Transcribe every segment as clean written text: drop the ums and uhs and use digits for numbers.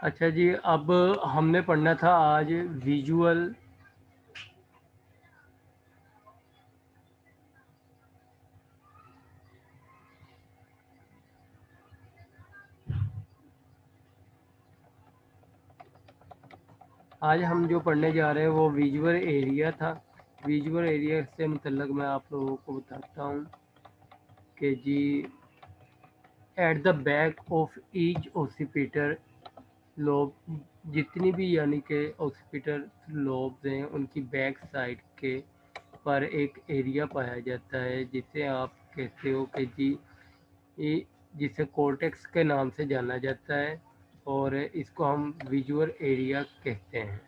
अच्छा जी, अब हमने पढ़ना था आज विजुअल आज हम जो पढ़ने जा रहे हैं वो विजुअल एरिया था। विजुअल एरिया से मतलब मैं आप लोगों को बताता हूँ कि जी at the back of each occipital lobe, जितनी भी यानी कि ऑसिपिटर लोब्स हैं उनकी बैक साइड के पर एक एरिया पाया जाता है जिसे आप कहते हो कि जी ये जिसे कोर्टेक्स के नाम से जाना जाता है और इसको हम विजुअल एरिया कहते हैं।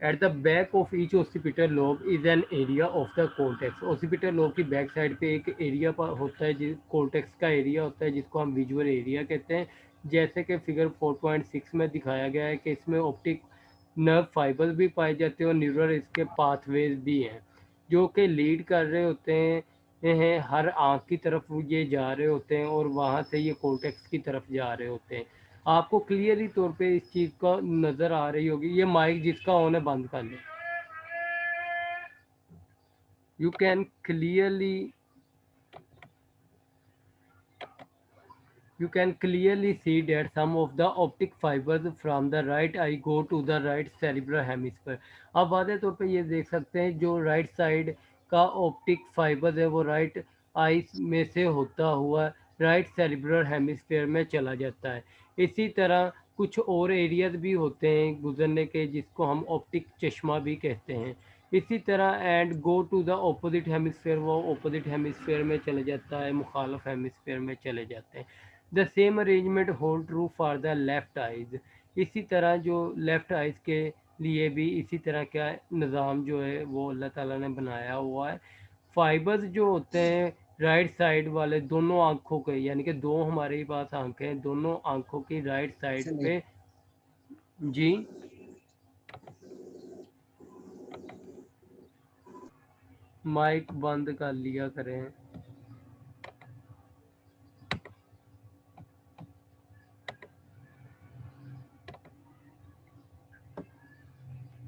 Eight the back of each occipital lobe is an area of the cortex. Occipital lobe की बैक साइड पे एक एरिया होता है जिस कोर्टेक्स का एरिया होता है जिसको हम विजुअल एरिया कहते हैं। जैसे कि फिगर 4.6 में दिखाया गया है कि इसमें ऑप्टिक नर्व फाइबर भी पाए जाते हैं और न्यूरल इसके पाथवेज भी हैं जो कि लीड कर रहे होते हैं हर आँख की तरफ ये जा रहे होते हैं और वहाँ से ये कोर्टेक्स की तरफ जा रहे होते हैं। आपको क्लियरली तौर पे इस चीज़ का नज़र आ रही होगी। ये माइक जिसका ऑन है बंद कर लें। You can clearly You can clearly see that some of the optic fibers from the right eye go to the right cerebral hemisphere। आप वाज़े तौर पे ये देख सकते हैं जो राइट साइड का ऑप्टिक फाइबर है वो राइट आई में से होता हुआ राइट सेरिब्रल हेमिस्फेयर में चला जाता है। इसी तरह कुछ और एरियाज भी होते हैं गुजरने के जिसको हम ऑप्टिक चश्मा भी कहते हैं। इसी तरह and go to the opposite hemisphere, वो ऑपोजिट हेमिस्फेयर में चले जाता है, मुखालफ हेमिस्फेयर में चले जाते हैं। The same arrangement hold true for the left eyes. इसी तरह जो लेफ्ट आइज के लिए भी इसी तरह का निज़ाम जो है वो अल्लाह ताला ने बनाया हुआ है। फाइबर्स जो होते हैं राइट साइड वाले दोनों आँखों के, यानी कि दो हमारे पास आँखें हैं, दोनों आँखों की राइट साइड चलिए। पे जी माइक बंद कर लिया करें।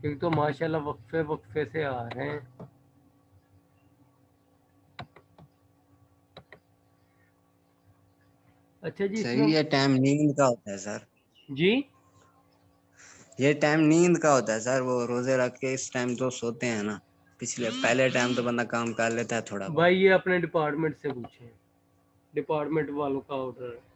एक तो माशाल्लाह वक्फे वक्फे से आ रहे हैं। अच्छा जी, सही, इसमें ये टाइम नींद का होता है सर। जी ये टाइम नींद का होता है सर। वो रोजे रख के इस टाइम तो सोते हैं ना। पिछले पहले टाइम तो बंदा काम कर लेता है थोड़ा बहुत। भाई ये अपने डिपार्टमेंट से पूछें, डिपार्टमेंट वालों का ऑर्डर है।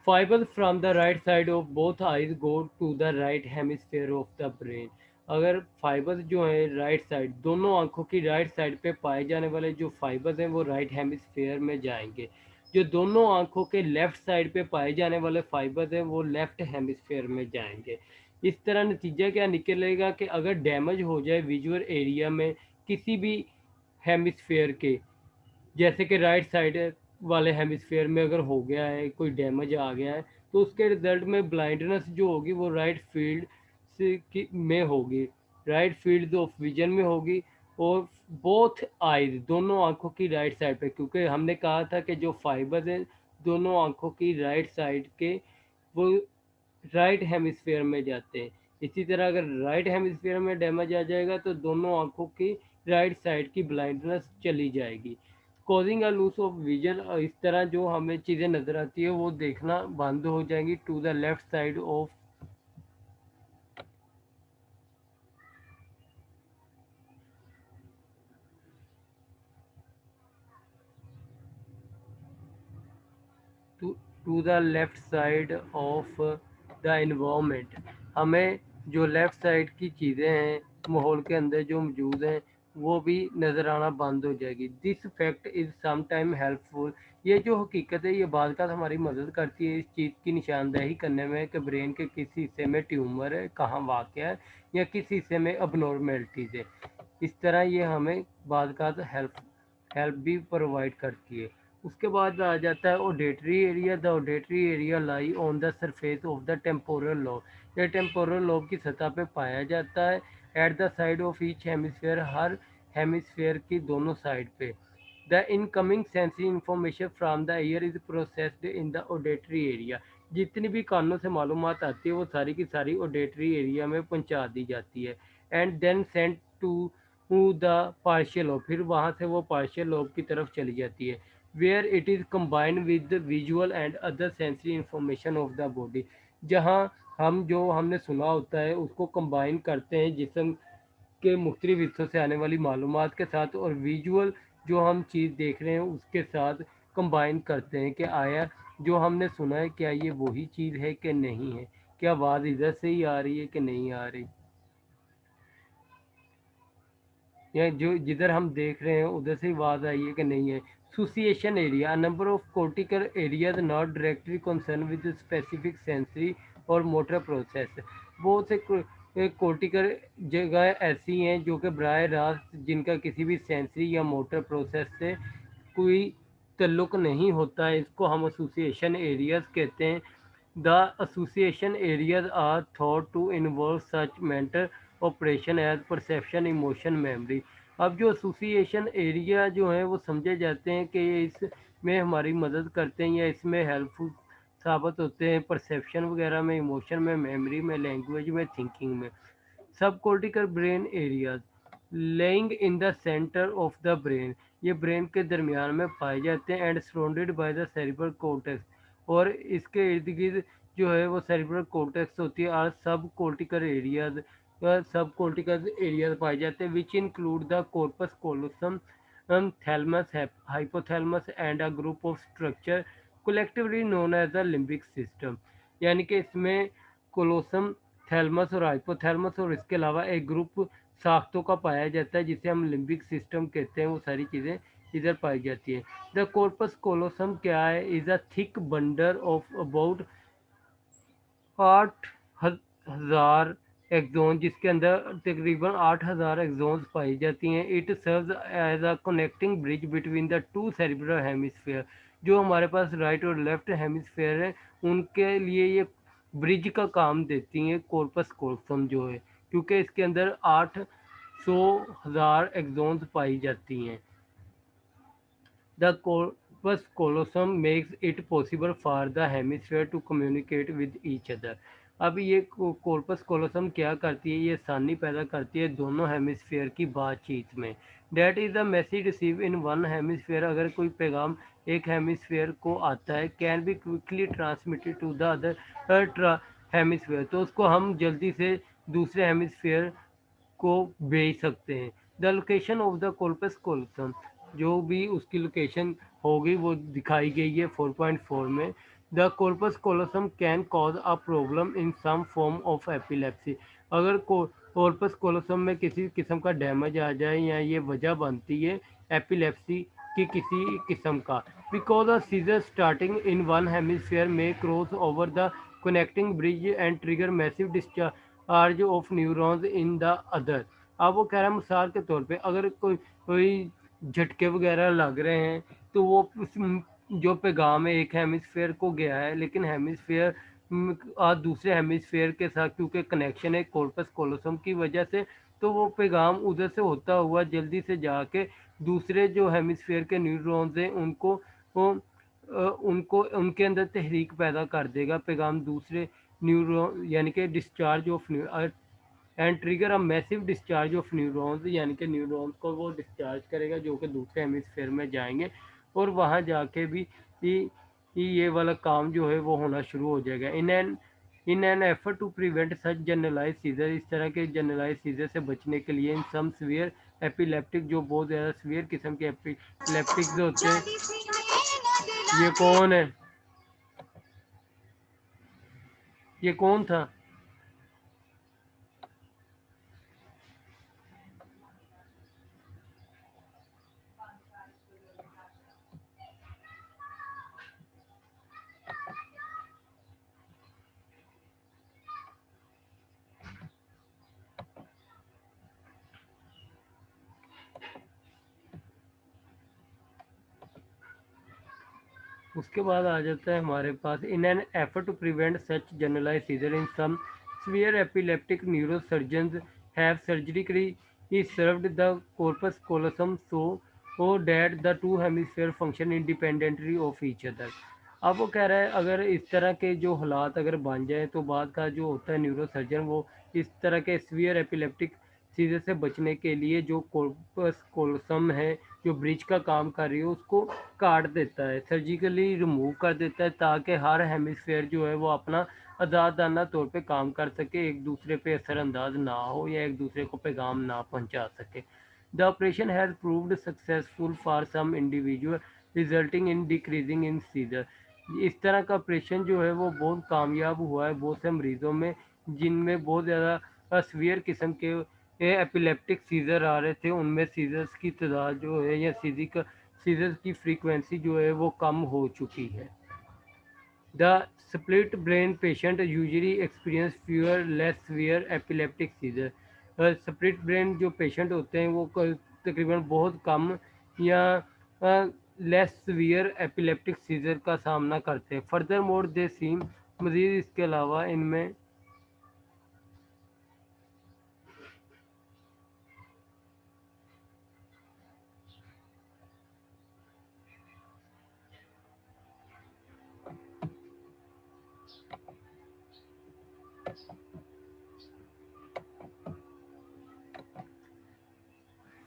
Fibers from the right side of both eyes go to the right hemisphere of the brain। अगर फाइबर्स जो है राइट साइड, दोनों आंखों की राइट साइड पे पाए जाने वाले जो फाइबर्स हैं वो राइट हेमिस्फेयर में जाएंगे। जो दोनों आंखों के लेफ्ट साइड पे पाए जाने वाले फाइबर्स हैं वो लेफ्ट हेमिस्फेयर में जाएंगे। इस तरह नतीजा क्या निकलेगा कि अगर डैमेज हो जाए विजुअल एरिया में किसी भी हेमिस्फेयर के, जैसे कि राइट साइड वाले हेमिस्फेयर में अगर हो गया है, कोई डैमेज आ गया है, तो उसके रिजल्ट में ब्लाइंडनेस जो होगी वो राइट फील्ड से में होगी, राइट फील्ड ऑफ विजन में होगी। और बोथ आइज, दोनों आंखों की राइट साइड पे, क्योंकि हमने कहा था कि जो फाइबर्स हैं दोनों आंखों की राइट साइड के वो राइट हेमिस्फेयर में जाते हैं। इसी तरह अगर राइट हेमिस्फेयर में डैमेज आ जाएगा तो दोनों आंखों की राइट साइड की ब्लाइंडनेस चली जाएगी, causing a loss of vision. इस तरह जो हमें चीज़ें नज़र आती है वो देखना बंद हो जाएंगी to the left side of to the left side of the environment. हमें जो लेफ्ट साइड की चीज़ें हैं माहौल के अंदर जो मौजूद हैं वो भी नज़र आना बंद हो जाएगी। This fact is sometime helpful. ये जो हकीकत है ये बाद का हमारी मदद करती है इस चीज़ की निशानदेही करने में कि ब्रेन के किस हिस्से में ट्यूमर है, कहाँ वाक़ है, या किस हिस्से में अबनॉर्मेलिटीज़ है। इस तरह ये हमें बाद का हेल्प हेल्प भी प्रोवाइड करती है। उसके बाद आ जाता है auditory area. The auditory area lie on the surface of the temporal lobe. यह टेम्पोरल लॉब की सतह पे पाया जाता है। At the side of each hemisphere, her hemisphere की दोनों साइड पे। The incoming sensory information from the year is processed in the auditory area. जितनी भी कानों से मालूमात आती है वो सारी की सारी ऑडिटरी एरिया में पहुंचा दी जाती है and then sent to the parietal lobe, फिर वहाँ से वो पार्शियल लोब की तरफ चली जाती है where it is combined with visual and other sensory information of the body, जहाँ हम जो हमने सुना होता है उसको कंबाइन करते हैं जिसम के मुख्तलिफ हिस्सों से आने वाली मालूमात के साथ और विजुअल जो हम चीज़ देख रहे हैं उसके साथ कंबाइन करते हैं कि आया जो हमने सुना है क्या ये वही चीज़ है कि नहीं है, क्या आवाज़ इधर से ही आ रही है कि नहीं आ रही, या जो जिधर हम देख रहे हैं उधर से आवाज़ आई है कि नहीं है। Association area, a number of cortical areas not directly concern with specific sensory और मोटर प्रोसेस, बहुत से कोर्टिकल जगह ऐसी हैं जो कि बराह रास्त जिनका किसी भी सेंसरी या मोटर प्रोसेस से कोई ताल्लुक नहीं होता है, इसको हम एसोसिएशन एरियाज कहते हैं। The association areas are thought to involve such mental operation as perception emotion memory. अब जो एसोसिएशन एरिया जो है वो समझे जाते हैं कि ये इसमें हमारी मदद करते हैं या इसमें हेल्पफुल साबित होते हैं परसेप्शन वगैरह में, इमोशन में, मेमोरी में, लैंग्वेज में, थिंकिंग में। Subcortical brain areas lying in the centre of the brain, ये ब्रेन के दरमियान में पाए जाते हैं and surrounded by the cerebral cortex, और इसके इर्द गिर्द जो है वो सेरिब्रल कॉर्टेक्स होती है और subcortical areas subcortical areas पाए जाते हैं which include the corpus callosum, thalamus, hypothalamus and a group of structure collectively known as the limbic system, यानी कि इसमें कोलोसम, थैलमस और हाइपोथैलमस और इसके अलावा एक ग्रुप साख्तों का पाया जाता है जिसे हम लिम्बिक सिस्टम कहते हैं, वो सारी चीज़ें इधर पाई जाती है। द कॉर्पस कोलोसम क्या है, is a thick bundle of about 8,000 axon, जिसके अंदर तकरीबन 8,000 एक्सोन्स पाई जाती हैं। It serves as a connecting bridge between the two cerebral hemisphere, जो हमारे पास राइट और लेफ्ट हेमिस्फेयर है उनके लिए ये ब्रिज का काम देती हैं कॉर्पस कोलोसम जो है, क्योंकि इसके अंदर 800,000 एक्सोन्स पाई जाती हैं। The corpus callosum makes it possible for the hemisphere to communicate with each other. अब ये कॉर्पस कोलोसम क्या करती है, ये आसानी पैदा करती है दोनों हेमिस्फेयर की बातचीत में। That is the message receive in one hemisphere, अगर कोई पैगाम एक हेमिस्फेयर को आता है can be quickly transmitted to the other hemisphere, तो उसको हम जल्दी से दूसरे हेमिस्फेयर को भेज सकते हैं। The location of the corpus callosum, जो भी उसकी लोकेशन होगी वो दिखाई गई है 4.4 में। The corpus callosum can cause a problem in some form of epilepsy, अगर कॉर्पस कोलोसम में किसी किस्म का डैमेज आ जाए या ये वजह बनती है एपिलेप्सी की किसी किस्म का, because a seizure starting in one hemisphere may cross over the connecting bridge and trigger massive discharge of neurons in the other. अब वो कह रहा है मिसाल के तौर पे अगर कोई झटके वगैरह लग रहे हैं तो वो जो पैगाम है एक हेमिस्फेयर को गया है लेकिन हेमिस्फेयर आज दूसरे हेमिस्फेयर के साथ क्योंकि कनेक्शन है कॉर्पस कोलोसम की वजह से, तो वो पैगाम उधर से होता हुआ जल्दी से जाके दूसरे जो हेमिस्फेयर के न्यूरॉन्स हैं उनको उनके अंदर तहरीक पैदा कर देगा पैगाम दूसरे न्यूरॉन, यानी कि discharge of and trigger a massive discharge of neurons, यानी कि न्यूरॉन्स को वो डिस्चार्ज करेगा जो कि दूसरे हेमिस्फेयर में जाएंगे और वहाँ जाके भी ये वाला काम जो है वो होना शुरू हो जाएगा। In an effort to prevent such generalize seizure, इस तरह के जनरलाइज सीजर से बचने के लिए इन सम सीवियर एपिलेप्टिक, जो बहुत ज़्यादा सीवियर किस्म के एपिलेप्टिक्स होते हैं। ये कौन है, ये कौन था? उसके बाद आ जाता है हमारे पास in an effort to prevent such generalize seizure in some severe epileptic neurosurgeons have surgically served the corpus callosum so that the two hemispheres function independently of each other. अब वो कह रहा है अगर इस तरह के जो हालात अगर बन जाए तो बाद का जो होता है न्यूरोसर्जन वो इस तरह के सीवियर एपिलेप्टिक सीजर से बचने के लिए जो कॉर्पस कोलोसम है जो ब्रिज का काम कर रही है उसको काट देता है, सर्जिकली रिमूव कर देता है ताकि हर हेमिस्फेयर जो है वो अपना आज़ादाना तौर पे काम कर सके, एक दूसरे पे असरअंदाज ना हो या एक दूसरे को पैगाम ना पहुंचा सके। The operation has proved successful for some individual resulting in decreasing in seizure. इस तरह का ऑपरेशन जो है वो बहुत कामयाब हुआ है बहुत से मरीज़ों में जिनमें बहुत ज़्यादा सीवियर किस्म के एपिलेप्टिक सीज़र आ रहे थे, उनमें सीज़र्स की तादाद जो है या सीज़र्स की फ्रीक्वेंसी जो है वो कम हो चुकी है। The split brain patient usually experience fewer less severe epileptic seizure। Split brain जो पेशेंट होते हैं वो तकरीबन बहुत कम या लेस सीवियर एपिलेप्टिक सीजर का सामना करते हैं। फर्दर मोर दे सीम, मजीद इसके अलावा इनमें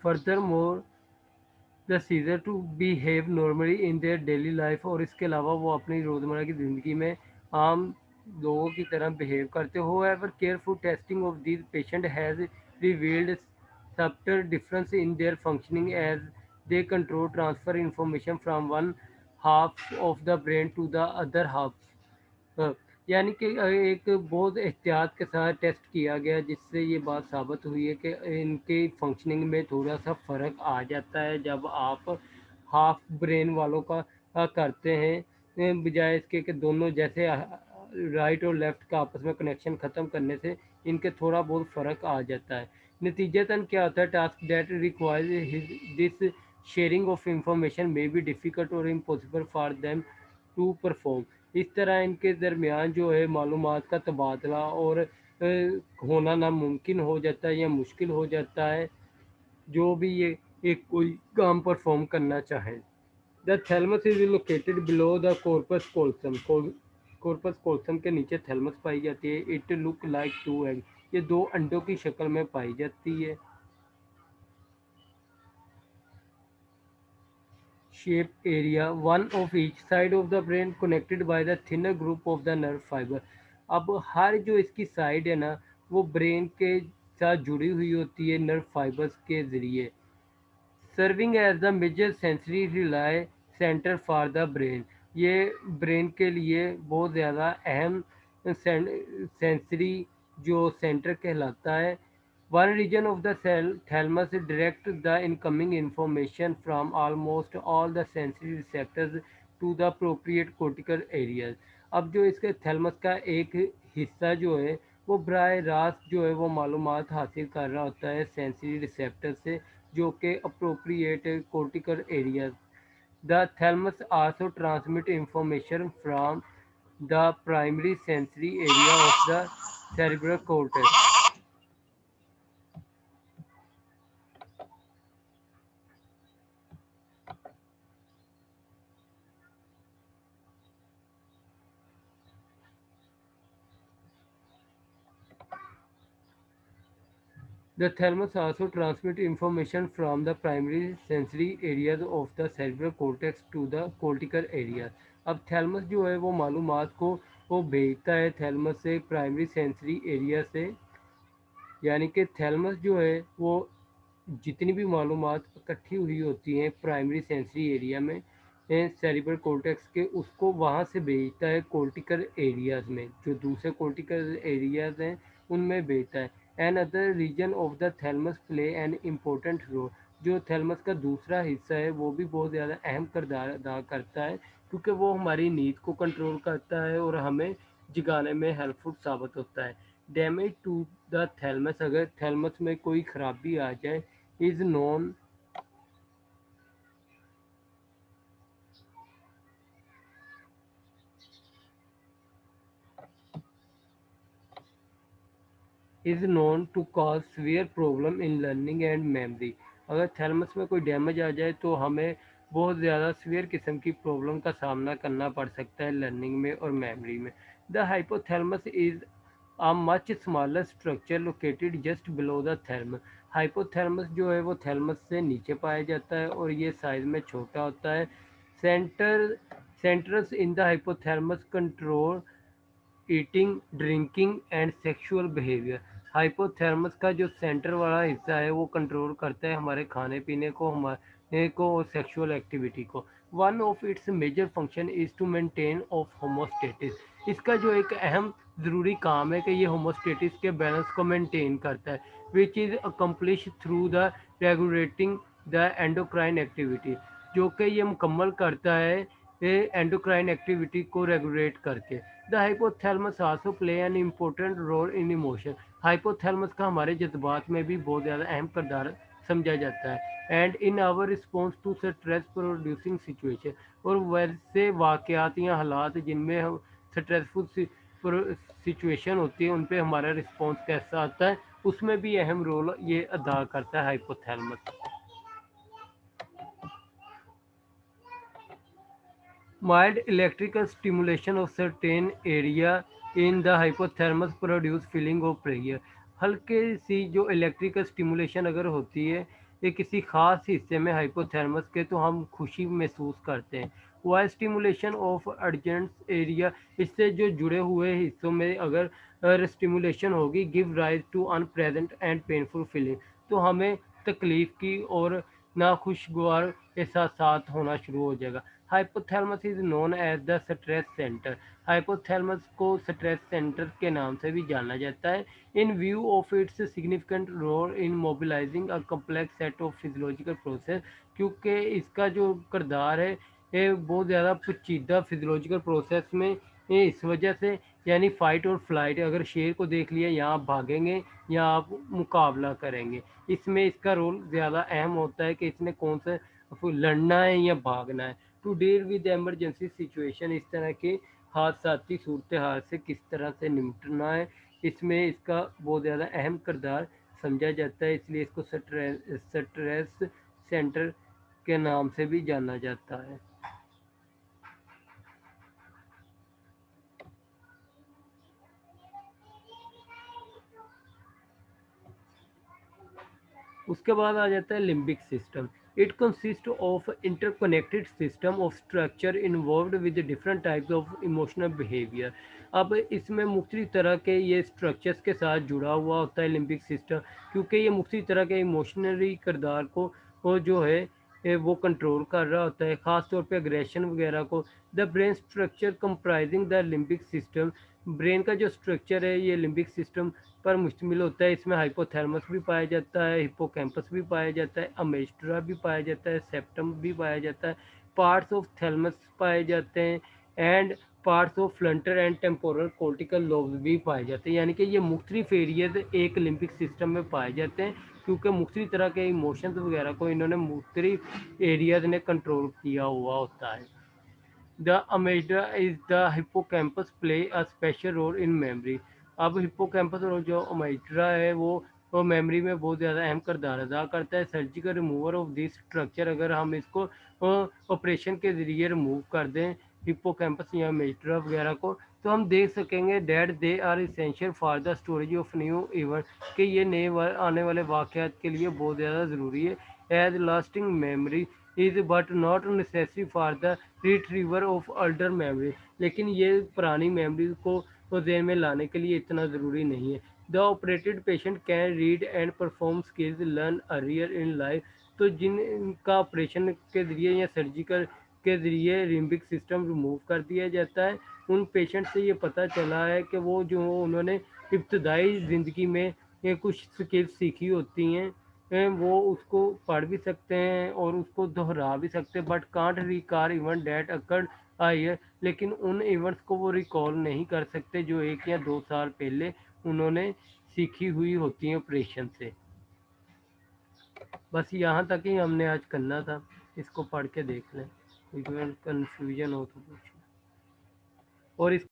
furthermore the seizure to behave normally in their daily life, और इसके अलावा वो अपनी रोज़मर्रा की ज़िंदगी में आम लोगों की तरह बिहेव करते हो। Ever careful testing of these patient has revealed subtle difference in their functioning as they control transfer information from one half of the brain to the other half। हाँ, यानी कि एक बहुत एहतियात के साथ टेस्ट किया गया जिससे ये बात साबित हुई है कि इनके फंक्शनिंग में थोड़ा सा फ़र्क आ जाता है जब आप हाफ ब्रेन वालों का करते हैं, बजाय इसके कि दोनों जैसे राइट और लेफ़्ट का आपस में कनेक्शन ख़त्म करने से इनके थोड़ा बहुत फ़र्क आ जाता है। नतीजतन क्या होता है, task that requires this sharing of information may be difficult और impossible for them to perform. इस तरह इनके दरमियान जो है मालूमात का तबादला और होना नामुमकिन हो जाता है या मुश्किल हो जाता है, जो भी ये एक कोई काम परफॉर्म करना चाहे। The thalamus is located below the corpus callosum. Corpus callosum के नीचे थैलमस पाई जाती है। It look like two egg, ये दो अंडों की शक्ल में पाई जाती है। Shape area, one of each side of the brain connected by the thinner group of the nerve fiber। अब हर जो इसकी साइड है ना वो ब्रेन के साथ जुड़ी हुई होती है नर्व फाइबर्स के ज़रिए। Serving as the major sensory relay centre for the brain, ये ब्रेन के लिए बहुत ज़्यादा अहम सेंसरी जो सेंटर कहलाता है। One region of the thalamus directs the incoming information from almost all the sensory receptors to the appropriate cortical areas। अब जो इसके थैलमस का एक हिस्सा जो है वो बराह रास्त जो है वो मालूमात हासिल कर रहा होता है सेंसरी रिसेप्टर से जो कि appropriate cortical areas। The thalamus also transmit information from the primary sensory area of the cerebral cortex। The thalamus also transmits information from the primary sensory areas of the cerebral cortex to the cortical areas। अब thalamus जो है वो मालूमात को वो भेजता है thalamus से प्राइमरी सेंसरी एरिया से, यानी कि थैलमस जो है वो जितनी भी मालूमात इकट्ठी हुई होती हैं प्राइमरी सेंसरी एरिया में सेरिब्रल कॉर्टेक्स के, उसको वहाँ से भेजता है कॉर्टिकल एरियाज में, जो दूसरे कॉर्टिकल एरियाज हैं उनमें भेजता है। Another region of the thalamus play an important role, जो थैलमस का दूसरा हिस्सा है वो भी बहुत ज़्यादा अहम किरदार अदा करता है क्योंकि वो हमारी नींद को कंट्रोल करता है और हमें जगाने में हेल्पफुल साबित होता है। डैमेज टू द थैलमस, अगर थैलमस में कोई खराबी आ जाए, is known is known to cause severe problem in learning and memory. अगर थैलमस में कोई डैमेज आ जाए तो हमें बहुत ज़्यादा सीवियर किस्म की प्रॉब्लम का सामना करना पड़ सकता है लर्निंग में और मेमोरी में। The hypothalamus is a much smaller structure located just below the thalamus। Hypothalamus जो है वो थैलेमस से नीचे पाया जाता है और ये साइज में छोटा होता है। Centre centres in the hypothalamus control eating, drinking and sexual behaviour. Hypothalamus का जो सेंटर वाला हिस्सा है वो कंट्रोल करता है हमारे खाने पीने को, हमारे को और सेक्सुअल एक्टिविटी को। One of its major function is to maintain of homeostasis. इसका जो एक अहम ज़रूरी काम है कि ये होमोस्टेटिस के बैलेंस को मेंटेन करता है, which is accomplish through the regulating the endocrine activity, जो कि ये मुकम्मल करता है एंडोक्राइन एक्टिविटी को रेगुलेट करके। The hypothalamus also play an important role in emotion. Hypothalamus का हमारे जज्बात में भी बहुत ज़्यादा अहम किरदार समझा जाता है। And in our response to stress producing situation, और वैसे वाक़यात या हालात जिनमें हम स्ट्रेसफुल सिचुएशन होती है उन पे हमारा रिस्पॉन्स कैसा आता है, उसमें भी अहम रोल ये अदा करता है hypothalamus. Mild electrical stimulation of certain area in the hypothalamus produce feeling of pleasure। हल्के सी जो इलेक्ट्रिकल स्टिमुलेशन अगर होती है ये किसी खास हिस्से में हाइपोथैलेमस के, तो हम खुशी महसूस करते हैं। While stimulation of adjacent area, इससे जो जुड़े हुए हिस्सों में अगर स्टिमुलेशन होगी, give rise to unpleasant and painful feeling, तो हमें तकलीफ की और नाखुशगवार एहसास होना शुरू हो जाएगा। Hypothalamus is known as the stress centre. Hypothalamus को स्ट्रेस सेंटर के नाम से भी जाना जाता है। In view of its significant role in mobilising a complex set of physiological process, क्योंकि इसका जो किरदार है ये बहुत ज़्यादा पेचीदा फिजियोलॉजिकल प्रोसेस में, ये इस वजह से, यानी फ़ाइट और फ्लाइट, अगर शेर को देख लिया यहाँ आप भागेंगे या आप मुकाबला करेंगे, इसमें इसका रोल ज़्यादा अहम होता है कि इसने कौन सा लड़ना है या भागना है। To deal with emergency situation, इस तरह के हादसाती सूरत हाल से किस तरह से निपटना है, इसमें इसका बहुत ज़्यादा अहम किरदार समझा जाता है, इसलिए इसको स्ट्रेस सेंटर के नाम से भी जाना जाता है। उसके बाद आ जाता है limbic system. It consist of interconnected system of structure involved with different types of emotional behaviour. अब इसमें मुख्तलिफ तरह के ये स्ट्रक्चर्स के साथ जुड़ा हुआ होता है लिम्बिक सिस्टम, क्योंकि ये मुख्तलिफ तरह के इमोशनली किरदार को वो जो है वो कंट्रोल कर रहा होता है, ख़ास तौर पे अग्रेशन वगैरह को। The brain structure comprising the limbic system, brain का जो स्ट्रक्चर है ये लिम्बिक सिस्टम पर मुश्तमिल होता है। इसमें हाइपोथैलेमस भी पाया जाता है, हिप्पोकैम्पस भी पाया जाता है, अमेस्ट्रा भी पाया जाता है, सेप्टम भी पाया जाता है, पार्ट्स ऑफ थैलेमस पाए जाते हैं, and parts of frontal and temporal cortical lobes भी पाए जाते हैं। यानी कि ये मुख्तलिफ एरियाज एक लिम्बिक सिस्टम में पाए जाते हैं, क्योंकि मुख्तलिफ तरह के इमोशंस वगैरह को इन्होंने मुख्तलिफ एरियाज ने कंट्रोल किया हुआ होता है। The amygdala is the hippocampus play a special role in memory। अब हिप्पोकैम्पस और जो अमेग्डला है वो मेमोरी में बहुत ज़्यादा अहम किरदार अदा करता है। Surgical remover of this structure, अगर हम इसको ऑपरेशन के ज़रिए रिमूव कर दें हिप्पोकैम्पस या अमेग्डला वगैरह को, तो हम देख सकेंगे that they are essential for the storage of new event, कि ये नए आने वाले वाक़यात के लिए बहुत ज़्यादा ज़रूरी है। As lasting memory is but not necessary for the retrieval of older memory, लेकिन ये पुरानी मेमोरी को ज़हन में लाने के लिए इतना ज़रूरी नहीं है। The operated patient can read and perform skills learn earlier in life, तो जिनका ऑपरेशन के ज़रिए या सर्जिकल के ज़रिए लिम्बिक सिस्टम रिमूव कर दिया जाता है, उन पेशेंट से ये पता चला है कि वो जो उन्होंने इब्तदाई ज़िंदगी में ये कुछ स्किल्स सीखी होती हैं, वो उसको पढ़ भी सकते हैं और उसको दोहरा भी सकते हैं, but can't recall event that occurred year, लेकिन उन इवेंट्स को वो रिकॉल नहीं कर सकते जो 1 या 2 साल पहले उन्होंने सीखी हुई होती हैं ऑपरेशन से। बस यहाँ तक ही हमने आज करना था, इसको पढ़ के देख लें, कन्फ्यूजन हो तो पूछना। और इस